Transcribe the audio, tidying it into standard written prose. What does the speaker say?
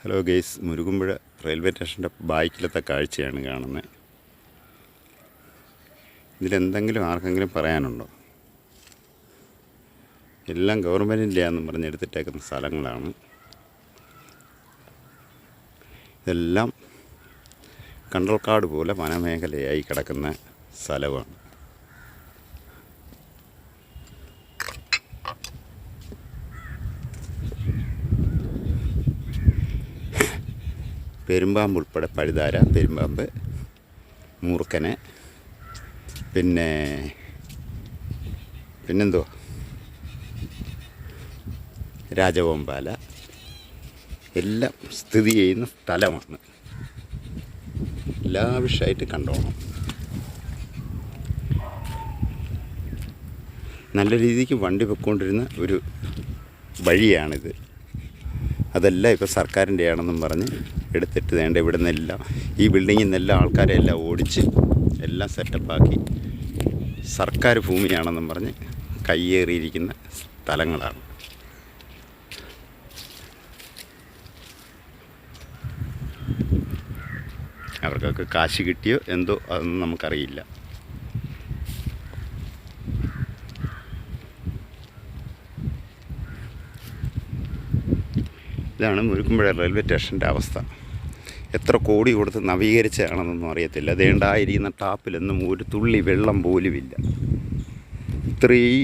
Hello guys, മുരുകുമ്പുഴ railway സ്റ്റേഷൻ്റെ ബാക്കിലത്തെ കാഴ്ചയാണ് കാണുന്നത്. ഇതിലെന്തെങ്കിലും ആർക്കെങ്കിലും പറയാനുണ്ടോ? എല്ലാം ഗവൺമെൻറ്റിൻ്റെയാണെന്ന് പറഞ്ഞെടുത്തിട്ടേക്കുന്ന സ്ഥലങ്ങളാണ്. ഇതെല്ലാം കണ്ടൽക്കാട് പോലെ വനമേഖലയായി കിടക്കുന്ന സ്ഥലമാണ്. പെരുമ്പാമ്പ് ഉൾപ്പെടെ പഴുതാര, പെരുമ്പാമ്പ്, മൂർക്കന്, പിന്നെന്തോ രാജവമ്പാല എല്ലാം സ്ഥിതി ചെയ്യുന്ന സ്ഥലമാണ്. ലാവിഷായിട്ട് കണ്ടോണം. നല്ല രീതിക്ക് വണ്ടി പൊയ്ക്കൊണ്ടിരുന്ന ഒരു വഴിയാണിത്. അതെല്ലാം ഇപ്പോൾ സർക്കാരിൻ്റെ ആണെന്നും പറഞ്ഞ് എടുത്തിട്ട് വേണ്ട ഇവിടെ നിന്നെല്ലാം ഈ ബിൽഡിങ്ങിൽ നിന്നെല്ലാം ആൾക്കാരെ എല്ലാം ഓടിച്ച് എല്ലാം സെറ്റപ്പാക്കി സർക്കാർ ഭൂമിയാണെന്നും പറഞ്ഞ് കയ്യേറിയിരിക്കുന്ന സ്ഥലങ്ങളാണ്. അവർക്കൊക്കെ കാശ് കിട്ടിയോ എന്തോ അതൊന്നും നമുക്കറിയില്ല. ഇതാണ് മുരുകുമ്പുഴ റെയിൽവേ സ്റ്റേഷൻ്റെ അവസ്ഥ. എത്ര കോടി കൊടുത്ത് നവീകരിച്ചാണെന്നൊന്നും അറിയത്തില്ല. അതേണ്ടായിരിക്കുന്ന ടാപ്പിലൊന്നും ഒരു തുള്ളി വെള്ളം പോലുമില്ല. ഇത്രയും